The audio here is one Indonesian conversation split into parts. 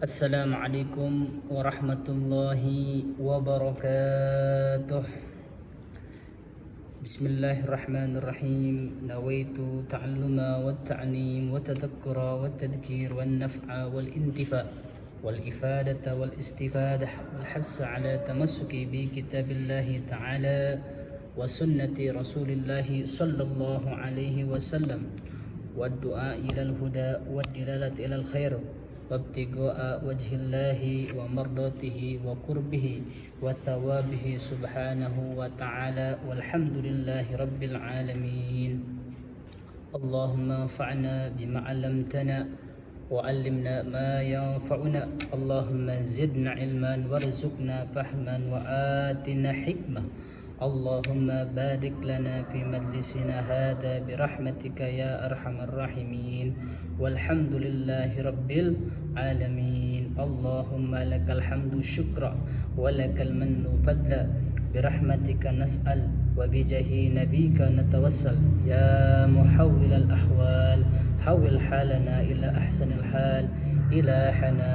Assalamualaikum warahmatullahi wabarakatuh. Bismillahirrahmanirrahim. Nawaitu ta'alluma wa ta'lim wa tadhakkura wa tadhkir wa naf'a wal intifa wal ifadata wal istifadah wal hassa ala tamassuki bi kitabillahi ta'ala wa sunnati rasulillahi sallallahu alaihi wasallam wa du'a ilal huda wa dilalati ilal khair وابتغاء وجه الله ومرضاته وقربه وثوابه سبحانه وتعالى والحمد لله رب العالمين. اللهم انفعنا بما علمتنا وعلمنا ما ينفعنا. اللهم زدنا علما وارزقنا فهما وآتنا حكمة. اللهم بارك لنا في مجلسنا هذا برحمتك يا أرحم الراحمين والحمد لله رب العالمين. اللهم لك الحمد شكرا ولك المن فضلا برحمتك نسأل وبجاه نبيك نتوسل يا محول الأحوال حول حالنا إلى أحسن الحال إلهنا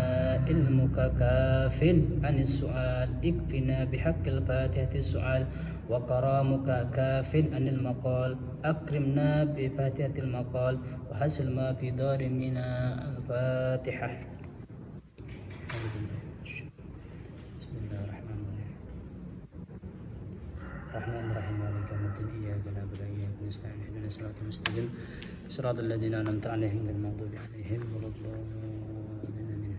علمك كاف عن السؤال اكفنا بحق الفاتحة السؤال وكرامك كاف عن المقال أكرمنا بفاتحة المقال وحسن ما في دار منا الفاتحة. بسم الله الرحمن الرحيم. الرحمن الرحيم مالك يوم الدين إياك نعبد وإياك نستعين اهدنا الصراط المستقيم صراط الذين أنعمت عليهم غير المغضوب عليهم ولا الضالين.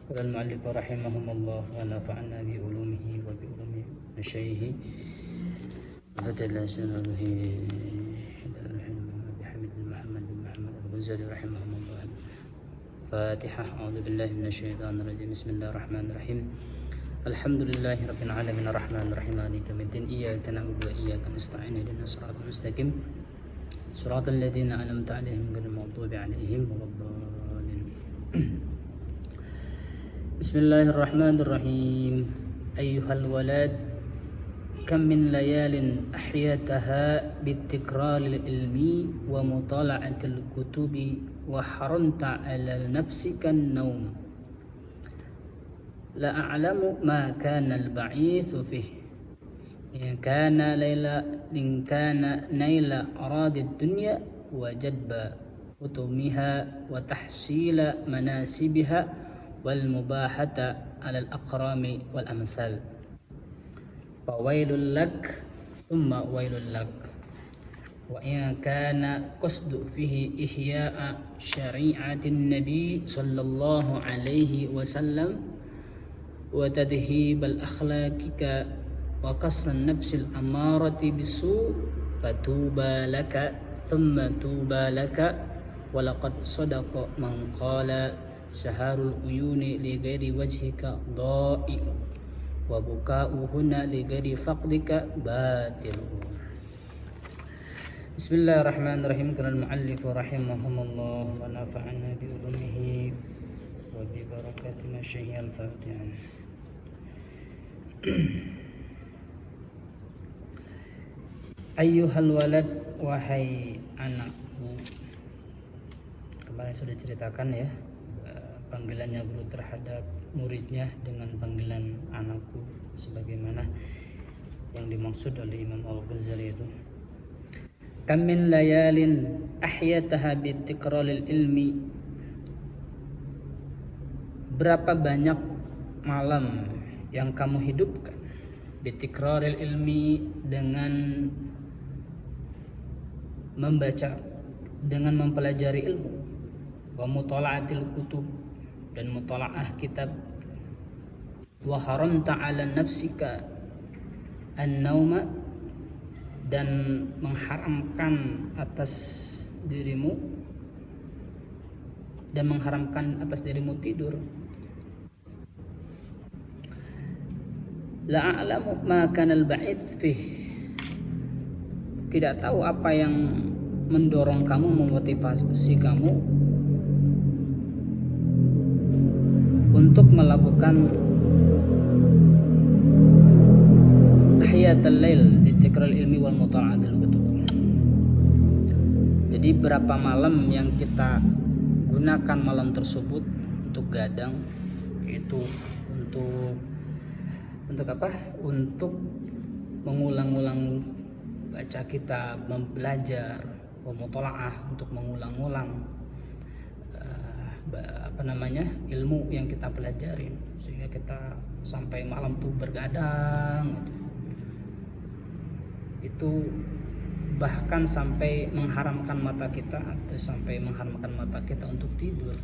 قال المؤلف رحمهم الله ونفعنا بعلومه وبعلوم مشايخه وفتح الله سنه بحمد بن محمد الغزالي رحمهم الله. فاتحة. أعوذ بالله من الشيطان الرجيم. بسم الله الرحمن الرحيم. الحمد لله رب العالمين الرحمن الرحيم مالك يوم الدين إياك نعبد وإياك نستعين اهدنا الصراط المستقيم صراط الذين أنعمت عليهم غير المغضوب عليهم ولا الضالين. بسم الله الرحمن الرحيم. أيها الولد كم من ليال أحيتها بالتكرار العلمي ومطالعة الكتب وحرمت على نفسك النوم. لا أعلم ما كان البعيث فيه إن كان نيل أراضي الدنيا وجلب حطمها وتحصيل مناسبها والمباحة على الأقرام والأمثال. فويل لك ثم ويل لك. وإن كان قصد فيه إحياء شريعة النبي صلى الله عليه وسلم وتذهيب الأخلاق وكسر النفس الأمارة بالسوء فتوبى لك ثم توبى لك. ولقد صدق من قال شهار العيون لغير وجهك ضائع وبكاؤهن لغير فقدك باطل. بسم الله الرحمن الرحيم. قال المؤلف رحمهم الله ونفعنا بعلومه وببركات مشايخه. الفاتحة. Ayyuhal walad, wahai anakku. Kemarin sudah ceritakan ya panggilannya guru terhadap muridnya dengan panggilan anakku sebagaimana yang dimaksud oleh Imam Al-Ghazali itu. Kam min layalin ahyataha bitikraril ilmi. Berapa banyak malam yang kamu hidupkan bitikraril ilmi dengan membaca, dengan mempelajari ilmu, wa mutala'atil kutub, dan mutala'ah kitab, wa haramta 'ala nafsika an-nauma, dan mengharamkan atas dirimu tidur. La a'lamu ma kana al-ba'its fih. Tidak tahu apa yang mendorong kamu, memotivasi kamu untuk melakukan ahyatul lail bi tikril ilmi wal mutala'atil kutub. Jadi berapa malam yang kita gunakan malam tersebut untuk gadang, yaitu untuk apa? Untuk mengulang-ulang baca kitab, belajar, mutola'ah, untuk mengulang-ulang ilmu yang kita pelajari, sehingga kita sampai malam tuh bergadang itu bahkan sampai mengharamkan mata kita untuk tidur.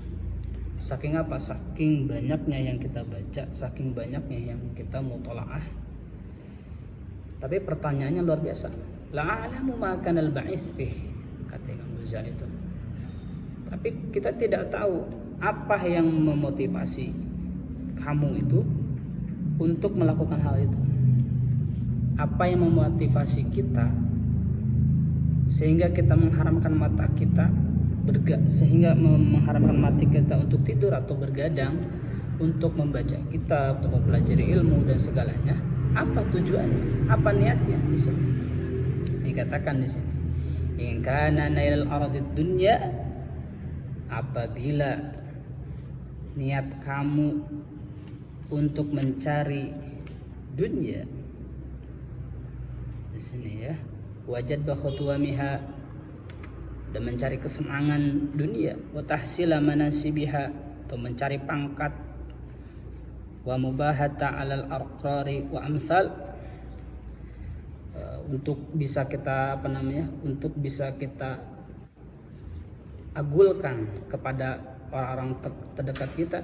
Saking apa? Saking banyaknya yang kita baca, saking banyaknya yang kita mutola'ah. Tapi pertanyaannya luar biasa. La a'lamu ma kana al-ba'its fih, kata Imam Ghazali itu. Tapi kita tidak tahu apa yang memotivasi kamu itu untuk melakukan hal itu. Apa yang memotivasi kita sehingga kita mengharamkan mata kita mengharamkan mata kita untuk tidur atau bergadang untuk membaca kitab, untuk mempelajari ilmu dan segalanya. Apa tujuannya? Apa niatnya di sini? Dikatakan di sini, in kana nailal aradid dunya, apabila niat kamu untuk mencari dunia di sini ya, wajad bakhutuwamiha, dan mencari kesenangan dunia, wa tahsila manasibiha, atau mencari pangkat, wa mubahata alal arqari wa amsal, untuk bisa kita untuk bisa kita agulkan kepada orang-orang terdekat kita.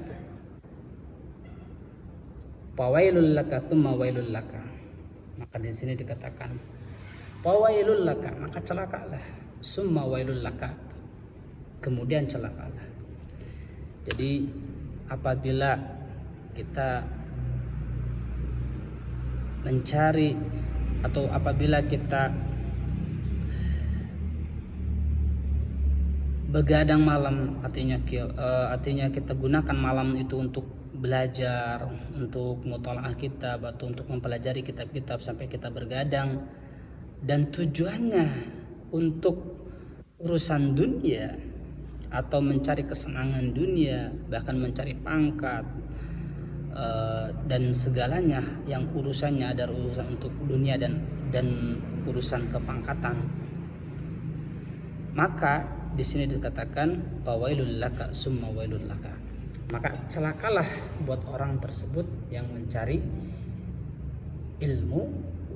Fawailul laka tsumma wailul laka, maka di sini dikatakan fawailul laka, maka celakalah, summa wailul laka, kemudian celakalah. Jadi apabila kita mencari atau apabila kita begadang malam, artinya kita gunakan malam itu untuk belajar, untuk mutola'ah kitab atau untuk mempelajari kitab-kitab sampai kita bergadang, dan tujuannya untuk urusan dunia atau mencari kesenangan dunia, bahkan mencari pangkat dan segalanya yang urusannya ada urusan untuk dunia dan urusan kepangkatan, maka di sini dikatakan fawailul laka summa wailul laka, maka celakalah buat orang tersebut yang mencari ilmu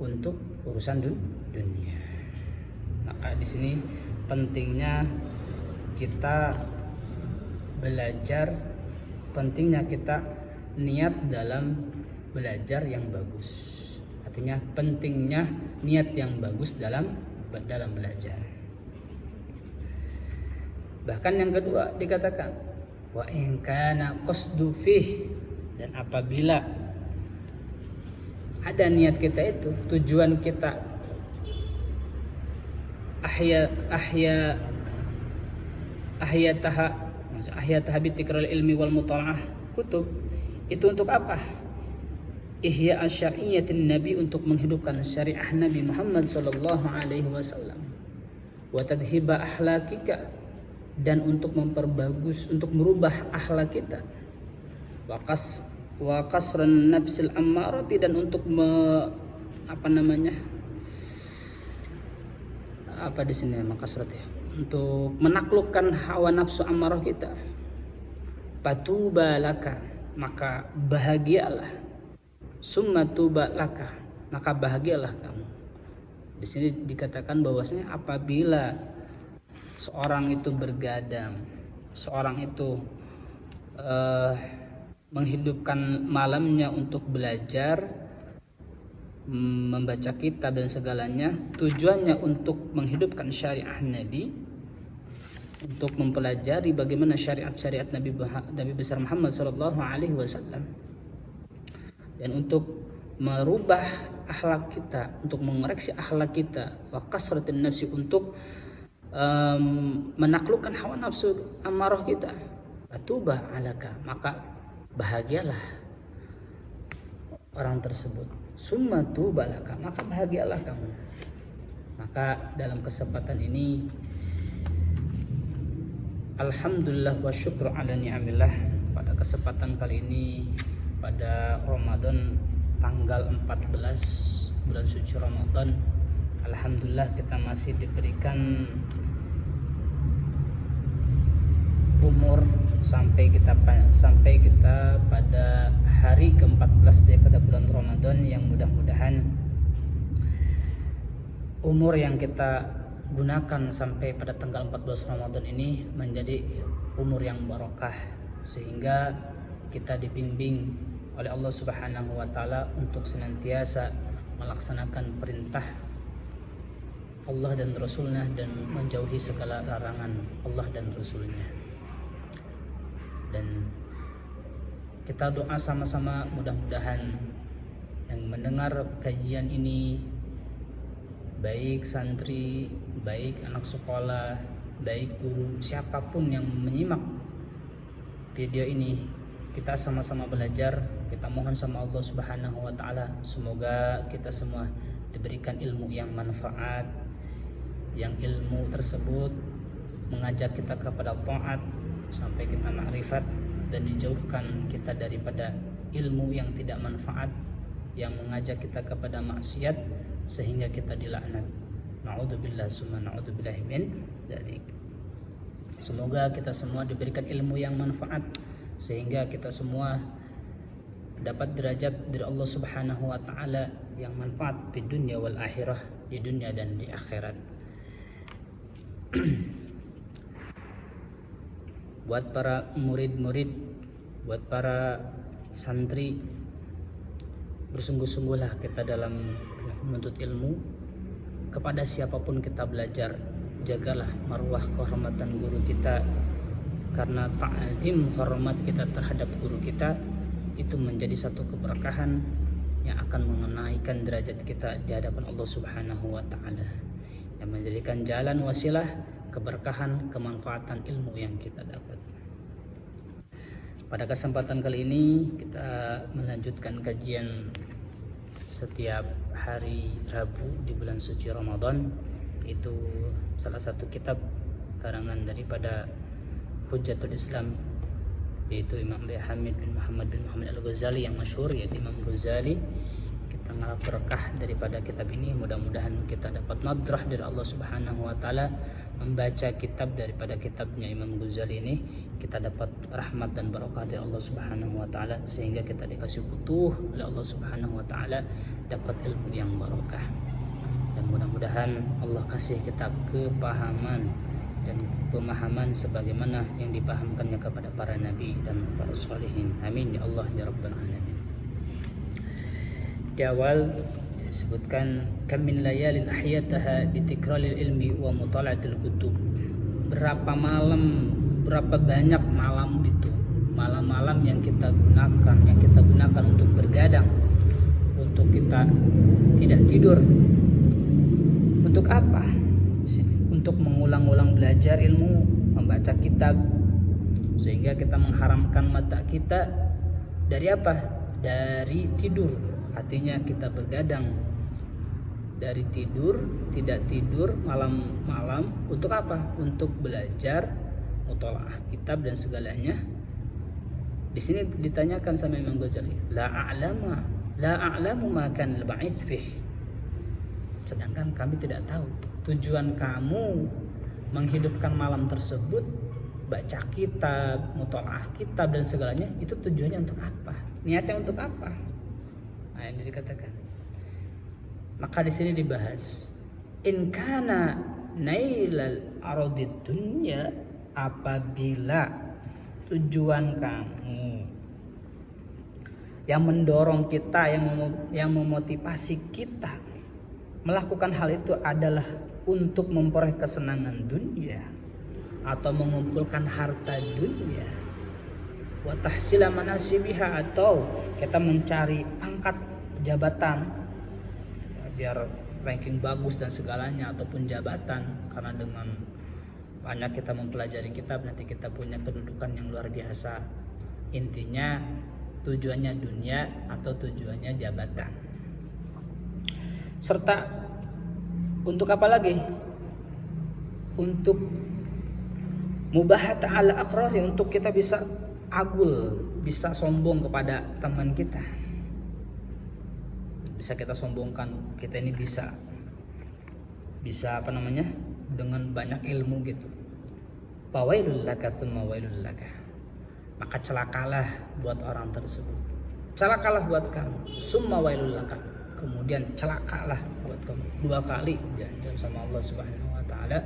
untuk urusan dunia. Maka di sini pentingnya kita belajar, pentingnya kita niat dalam belajar yang bagus. Artinya pentingnya niat yang bagus dalam belajar. Bahkan yang kedua dikatakan wa in kana qasdu fih, dan apabila ada niat kita itu, tujuan kita ahyataha bi tikril ilmi wal mutala'ah kutub, itu untuk apa? Ihya asyariyatin Nabi, untuk menghidupkan syariah Nabi Muhammad sallallahu alaihi wasallam, wa tadhiba akhlaqika, dan untuk memperbagus, untuk merubah akhlak kita, wa kasran nafsil ammarati, dan untuk di sini makasrat ya, untuk menaklukkan hawa nafsu ammarah kita. Patuba laka, maka bahagialah, summa tuba laka, maka bahagialah kamu. Di sini dikatakan bahwasanya apabila seorang itu bergadang, seorang itu menghidupkan malamnya untuk belajar, membaca kitab dan segalanya, tujuannya untuk menghidupkan syariah Nabi, untuk mempelajari bagaimana syariat-syariat Nabi besar Muhammad sallallahu alaihi wasallam, dan untuk merubah akhlak kita, untuk mengoreksi akhlak kita, wa kasratin nafsi, untuk menaklukkan hawa nafsu amarah kita. Atubah alaka, maka bahagialah orang tersebut. Summa tuba laka, maka bahagialah kamu. Maka dalam kesempatan ini, alhamdulillah wa syukru ala ni'amillah, pada kesempatan kali ini pada Ramadan tanggal 14 bulan suci Ramadan, alhamdulillah kita masih diberikan umur sampai kita pada hari ke-14 daripada bulan Ramadan, yang mudah-mudahan umur yang kita gunakan sampai pada tanggal 14 Ramadan ini menjadi umur yang barokah, sehingga kita dibimbing oleh Allah Subhanahu wa taala untuk senantiasa melaksanakan perintah Allah dan Rasulnya dan menjauhi segala larangan Allah dan Rasulnya. Dan kita doa sama-sama, mudah-mudahan yang mendengar kajian ini, baik santri, baik anak sekolah, baik guru, siapapun yang menyimak video ini, kita sama-sama belajar. Kita mohon sama Allah Subhanahu wa taala, semoga kita semua diberikan ilmu yang manfaat, yang ilmu tersebut mengajak kita kepada taat sampai kita ma'rifat, dan dijauhkan kita daripada ilmu yang tidak manfaat yang mengajak kita kepada maksiat sehingga kita dilaknat. Na'udzubillah summa na'udzubillah min dzalik. Semoga kita semua diberikan ilmu yang manfaat sehingga kita semua dapat derajat dari Allah Subhanahu wa taala yang manfaat di dunia wal akhirah, di dunia dan di akhirat. Buat para murid-murid, buat para santri, bersungguh-sungguhlah kita dalam menuntut ilmu. Kepada siapapun kita belajar, jagalah marwah kehormatan guru kita, karena ta'zim hormat kita terhadap guru kita itu menjadi satu keberkahan yang akan menaikkan derajat kita di hadapan Allah Subhanahu wa taala, yang menjadikan jalan wasilah keberkahan kemanfaatan ilmu yang kita dapat. Pada kesempatan kali ini kita melanjutkan kajian setiap hari Rabu di bulan suci Ramadan, itu salah satu kitab karangan daripada Hujjatul Islam, yaitu Imam Hamid bin Muhammad Al-Ghazali yang masyhur, yaitu Imam Ghazali. Kita ngarap berkah daripada kitab ini, mudah-mudahan kita dapat nadrah dari Allah Subhanahu wa taala membaca kitab daripada kitabnya Imam Ghazali ini. Kita dapat rahmat dan barokah dari Allah Subhanahu wa taala sehingga kita dikasih butuh oleh Allah Subhanahu wa taala, dapat ilmu yang barokah. Dan mudah-mudahan Allah kasih kita kepahaman dan pemahaman sebagaimana yang dipahamkannya kepada para nabi dan para salihin. Amin ya Allah ya rabbal alamin. Di awal disebutkan kam min layalin ahyataha bi tikraril ilmi wa mutala'atil kutub. Berapa banyak malam itu, malam-malam yang kita gunakan untuk bergadang, untuk kita tidak tidur. Untuk apa? Untuk mengulang-ulang belajar ilmu, membaca kitab, sehingga kita mengharamkan mata kita dari apa? Dari tidur. Artinya kita bergadang dari tidur, tidak tidur malam-malam. Untuk apa? Untuk belajar, mutalaah kitab dan segalanya. Di sini ditanyakan sama Imam Ghazali, la a'lamu ma kan al-ba'its fih. Sedangkan kami tidak tahu tujuan kamu menghidupkan malam tersebut, baca kitab, mutalaah kitab dan segalanya, itu tujuannya untuk apa? Niatnya untuk apa? Nah, yang dikatakan. Maka di sini dibahas, in kana nailal aradid dunya, apabila tujuan kamu yang mendorong kita, yang memotivasi kita melakukan hal itu adalah untuk memperoleh kesenangan dunia atau mengumpulkan harta dunia, wa tahsila manasibiha, atau kita mencari pangkat jabatan biar ranking bagus dan segalanya, ataupun jabatan, karena dengan banyak kita mempelajari kitab nanti kita punya kedudukan yang luar biasa. Intinya tujuannya dunia atau tujuannya jabatan. Serta untuk apa lagi? Untuk mubahat ala aqrari, untuk kita bisa agul, bisa sombong kepada teman kita. Bisa kita sombongkan, kita ini bisa dengan banyak ilmu gitu. Fawailul laka tsumma wailul laka. Maka celakalah buat orang tersebut. Celakalah buat kamu. Summa wailul laka. Kemudian celakalah buat kamu. 2 kali diancam sama Allah Subhanahu wa taala.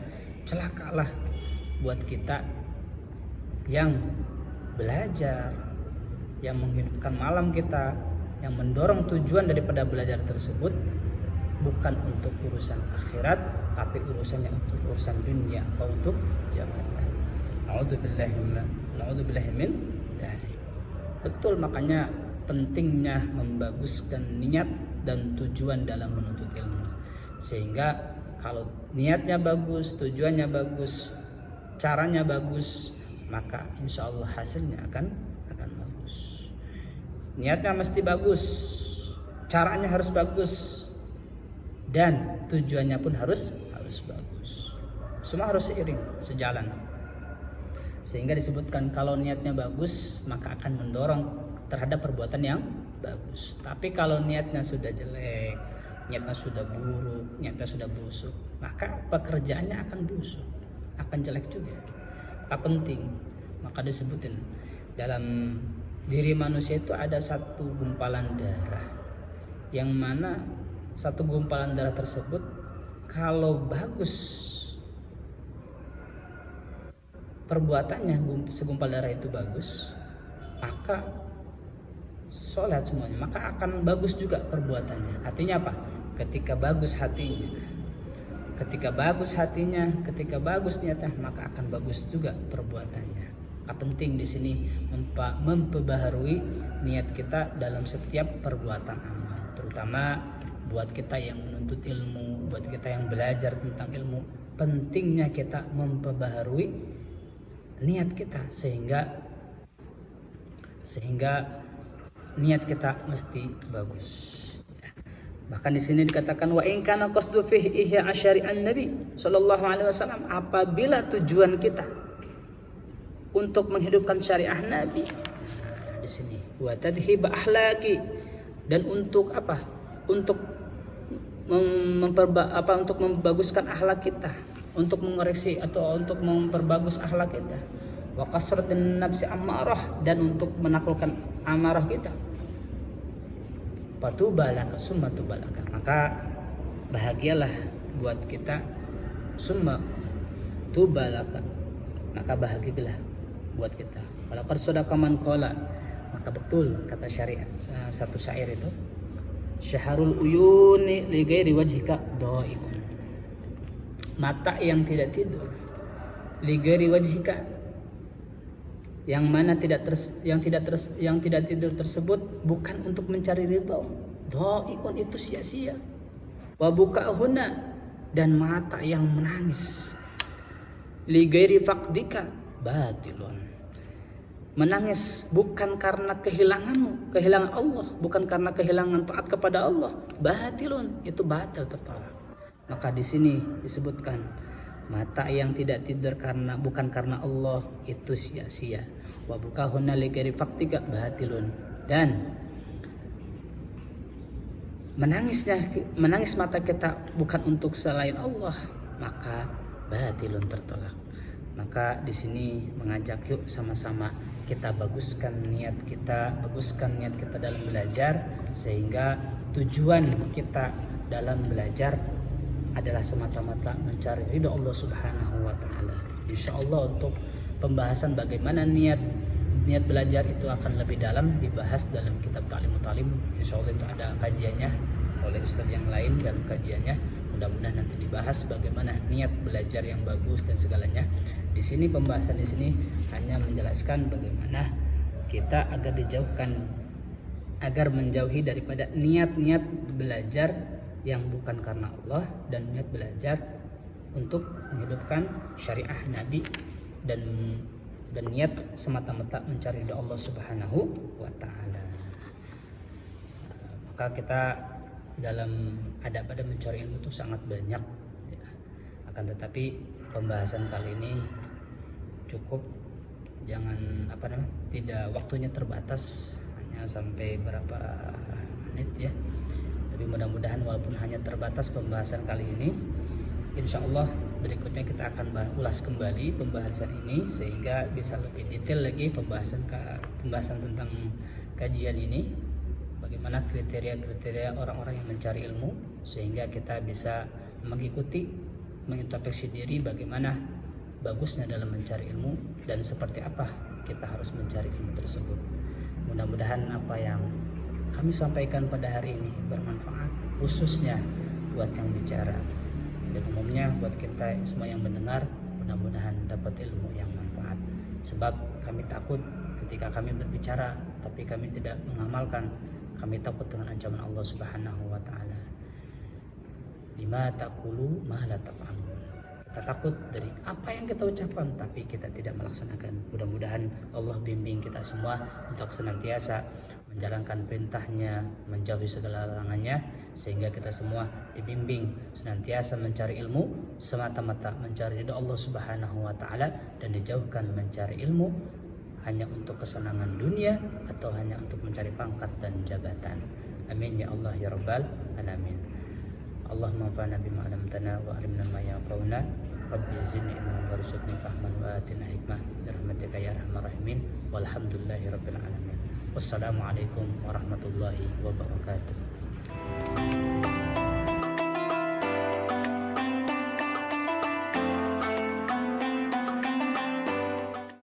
Celakalah buat kita yang belajar, yang menghidupkan malam kita, yang mendorong tujuan daripada belajar tersebut bukan untuk urusan akhirat, tapi urusannya untuk urusan dunia atau untuk jabatan. Na'udzubillahi min dzalik. Betul, makanya pentingnya membaguskan niat dan tujuan dalam menuntut ilmu. Sehingga kalau niatnya bagus, tujuannya bagus, caranya bagus, maka insya Allah hasilnya akan bagus. Niatnya mesti bagus, caranya harus bagus, dan tujuannya pun harus bagus. Semua harus seiring, sejalan. Sehingga disebutkan kalau niatnya bagus maka akan mendorong terhadap perbuatan yang bagus. Tapi kalau niatnya sudah jelek, niatnya sudah buruk, niatnya sudah busuk, maka pekerjaannya akan busuk, akan jelek juga. Maka penting, maka disebutin dalam diri manusia itu ada satu gumpalan darah, yang mana satu gumpalan darah tersebut kalau bagus perbuatannya, segumpal darah itu bagus, maka sholat semuanya, maka akan bagus juga perbuatannya. Artinya apa? Ketika bagus hatinya, ketika bagus niatnya, maka akan bagus juga perbuatannya. Maka penting di sini memperbaharui niat kita dalam setiap perbuatan amal, terutama buat kita yang menuntut ilmu, buat kita yang belajar tentang ilmu. Pentingnya kita memperbaharui niat kita sehingga niat kita mesti bagus. Bahkan di sini dikatakan wa in kana qasdu fihi ihya asyari'an nabi sallallahu alaihi wasallam, apabila tujuan kita untuk menghidupkan syariah Nabi, di sini wa tadhib akhlaqi, dan untuk apa? Untuk untuk membaguskan akhlak kita, untuk mengoreksi atau untuk memperbagus akhlak kita, wa kasratin nafsi ammarah, dan untuk menaklukkan amarah kita. Fatubalaka summa tubalaka, maka bahagialah buat kita, summa tubalaka, maka bahagialah buat kita. Walaqad sadaqa man qala, maka betul kata syariat satu syair itu, syahrul uyuni li ghairi wajhika dha'iun. Mata yang tidak tidur, li ghairi wajhika, yang mana yang tidak tidur tersebut bukan untuk mencari ridha, dha'iun itu sia-sia. Wa buka'huna, dan mata yang menangis, li ghairi faqdika batilun, menangis bukan karena kehilanganmu, kehilangan Allah, bukan karena kehilangan taat kepada Allah, batilun, itu batil, tertolak. Maka di sini disebutkan mata yang tidak tidur bukan karena Allah itu sia-sia. Wa bukahunna li ghairi faqtika batilun, dan menangis mata kita bukan untuk selain Allah, maka batilun, tertolak. Maka di sini mengajak yuk sama-sama kita baguskan niat kita dalam belajar, sehingga tujuan kita dalam belajar adalah semata-mata mencari ridha Allah Subhanahu wa taala. Insyaallah untuk pembahasan bagaimana niat belajar itu akan lebih dalam dibahas dalam kitab Ta'limut Ta'lim. Insyaallah itu ada kajiannya oleh ustaz yang lain, dan kajiannya mudah-mudahan nanti dibahas bagaimana niat belajar yang bagus dan segalanya. Di sini pembahasan di sini hanya menjelaskan bagaimana kita agar menjauhi daripada niat-niat belajar yang bukan karena Allah, dan niat belajar untuk menghidupkan syariah Nabi, dan niat semata-mata mencari ridha Allah Subhanahu wa taala. Maka kita dalam adab mencari ilmu itu sangat banyak ya. Akan tetapi pembahasan kali ini cukup jangan tidak waktunya terbatas hanya sampai berapa menit ya, tapi mudah-mudahan walaupun hanya terbatas pembahasan kali ini, insya Allah berikutnya kita akan ulas kembali pembahasan ini sehingga bisa lebih detail lagi pembahasan tentang kajian ini, bagaimana kriteria-kriteria orang-orang yang mencari ilmu, sehingga kita bisa mengikuti, mengintrospeksi diri bagaimana bagusnya dalam mencari ilmu dan seperti apa kita harus mencari ilmu tersebut. Mudah-mudahan apa yang kami sampaikan pada hari ini bermanfaat, khususnya buat yang bicara dan umumnya buat kita semua yang mendengar. Mudah-mudahan dapat ilmu yang manfaat, sebab kami takut ketika kami berbicara tapi kami tidak mengamalkan, kami takut dengan ancaman Allah Subhanahu wa taala. Lima taqulu ma la taf'alun. Kita takut dari apa yang kita ucapkan tapi kita tidak melaksanakan. Mudah-mudahan Allah bimbing kita semua untuk senantiasa menjalankan perintahnya, menjauhi segala larangannya, sehingga kita semua dibimbing senantiasa mencari ilmu semata-mata mencari ridha Allah Subhanahu wa taala, dan dijauhkan mencari ilmu hanya untuk kesenangan dunia atau hanya untuk mencari pangkat dan jabatan. Amin ya Allah ya rabbal alamin. Allahumma anfa'na bima 'allamtana wa 'allimna ma yanfa'una. Rabbi zidni ilman warzuqni fahman wa atina hikmah bi rahmatika ya arhamar rahimin. Walhamdulillahi rabbil alamin. Wassalamualaikum warahmatullahi wabarakatuh.